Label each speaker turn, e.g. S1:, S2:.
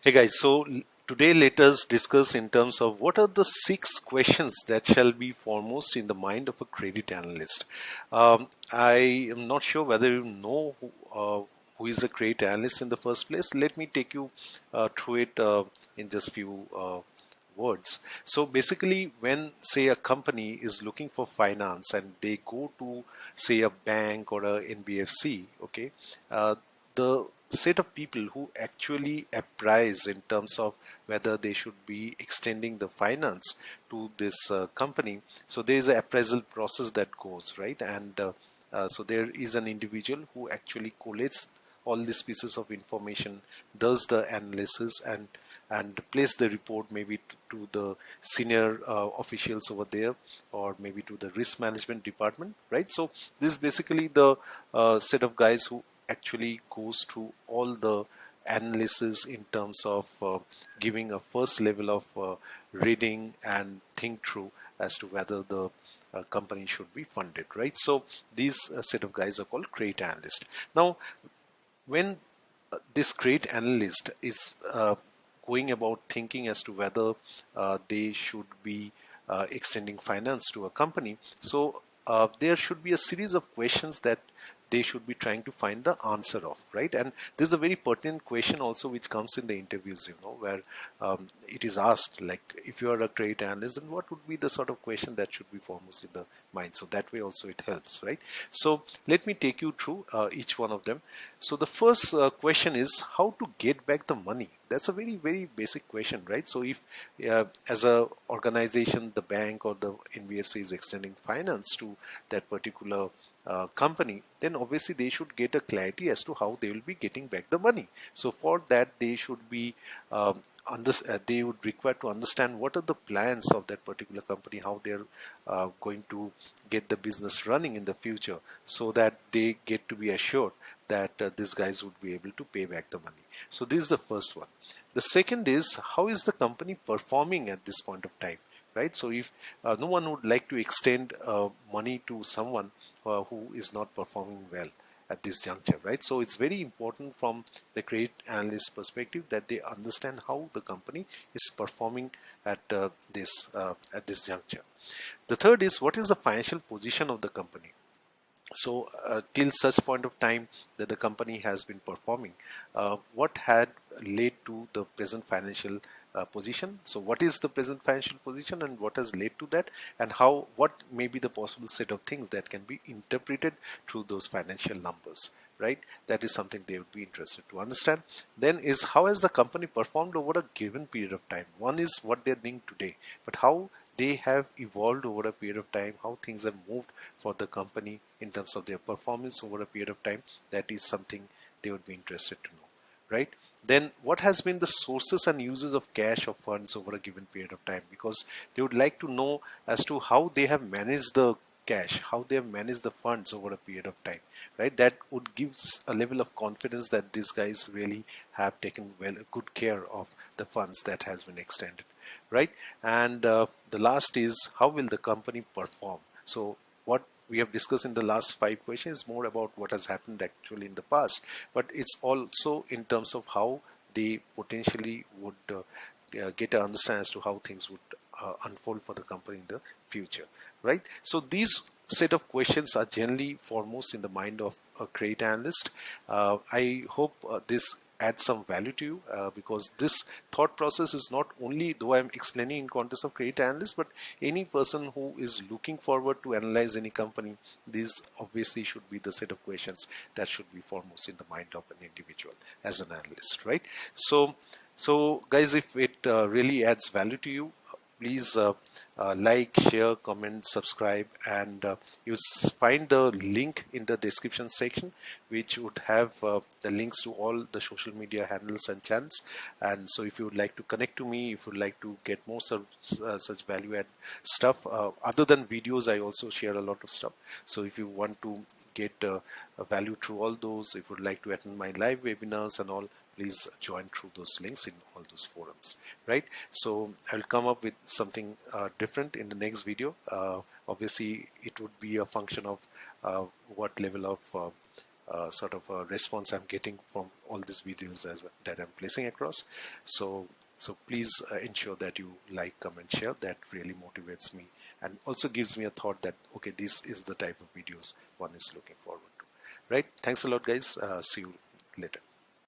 S1: Hey guys, today let us discuss in terms of what are the 6 questions that shall be foremost in the mind of a credit analyst. I am not sure whether you know who is a credit analyst in the first place. Let me take you through it in just few words. So basically, when say a company is looking for finance and they go to say a bank or a NBFC, okay, the set of people who actually apprise in terms of whether they should be extending the finance to this company. So there is an appraisal process that goes right, and so there is an individual who actually collates all these pieces of information, does the analysis, and place the report maybe to the senior officials over there, or maybe to the risk management department, right? So this is basically the set of guys who actually goes through all the analysis in terms of giving a first level of reading and think through as to whether the company should be funded, right? So these set of guys are called credit analyst. Now, when this credit analyst is going about thinking as to whether they should be extending finance to a company, so there should be a series of questions that they should be trying to find the answer of, right? And this is a very pertinent question also which comes in the interviews, where it is asked, like, if you are a credit analyst, then what would be the sort of question that should be foremost in the mind? So that way also it helps, right? So let me take you through each one of them. So the first question is how to get back the money. That's a very, very basic question, right? So if as a organization, the bank or the NBFC is extending finance to that particular company, then obviously they should get a clarity as to how they will be getting back the money. So for that, they should be they would require to understand what are the plans of that particular company, how they're going to get the business running in the future, so that they get to be assured that these guys would be able to pay back the money. So this is the first one. The second is, how is the company performing at this point of time? Right? So if no one would like to extend money to someone who is not performing well at this juncture, right? So it's very important from the credit analyst perspective that they understand how the company is performing at this juncture. The third is, what is the financial position of the company? So till such point of time that the company has been performing, what had led to the present financial position? So what is the present financial position and what has led to that, and what may be the possible set of things that can be interpreted through those financial numbers, right? That is something they would be interested to understand. Then is, how has the company performed over a given period of time? One is what they're doing today, but how they have evolved over a period of time, how things have moved for the company in terms of their performance over a period of time. That is something they would be interested to know, right? Then what has been the sources and uses of cash or funds over a given period of time, because they would like to know as to how they have managed the cash, how they have managed the funds over a period of time, right? That would give a level of confidence that these guys really have taken good care of the funds that has been extended, right? And the last is, how will the company perform? So what we have discussed in the last 5 questions is more about what has happened actually in the past, but it's also in terms of how they potentially would get an understanding as to how things would unfold for the company in the future, right? So these set of questions are generally foremost in the mind of a credit analyst. I hope this add some value to you, because this thought process is not only, though I'm explaining in context of credit analyst, but any person who is looking forward to analyze any company, these obviously should be the set of questions that should be foremost in the mind of an individual as an analyst, right? So guys, if it really adds value to you, please like, share, comment, subscribe, and you find the link in the description section, which would have the links to all the social media handles and channels. And so if you would like to connect to me, if you would like to get more such value add stuff, other than videos, I also share a lot of stuff. So if you want to get a value through all those, if you would like to attend my live webinars and all, please join through those links in all those forums, right? So I'll come up with something different in the next video. Obviously, it would be a function of what level of sort of a response I'm getting from all these videos that I'm placing across. So please ensure that you like, comment, share. That really motivates me and also gives me a thought that, okay, this is the type of videos one is looking forward to. Right? Thanks a lot, guys. See you later.